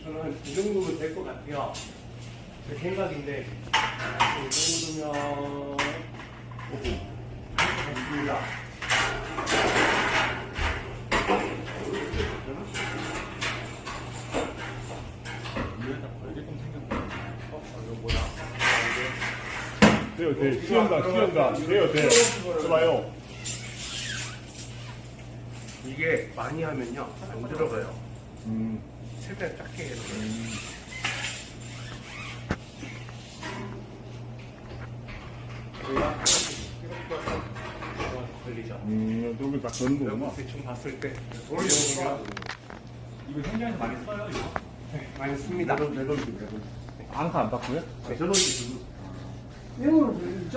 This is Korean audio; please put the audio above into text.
저는 이 정도면 될 것 같아요. 제 생각인데 이 정도면 됐습니다. 돼요, 돼. 쉬운다. 돼요, 돼. 좋아요. 이게 많이 하면요 안 들어가요. 최대한 작게 해야 돼요. 걸리죠. 여기 딱 넣는 거구나. 대충 봤을 때 이거 현장에서 많이 써요, 이거? 네, 많이 씁니다. 앙카 안 닦고요? 저는 이거는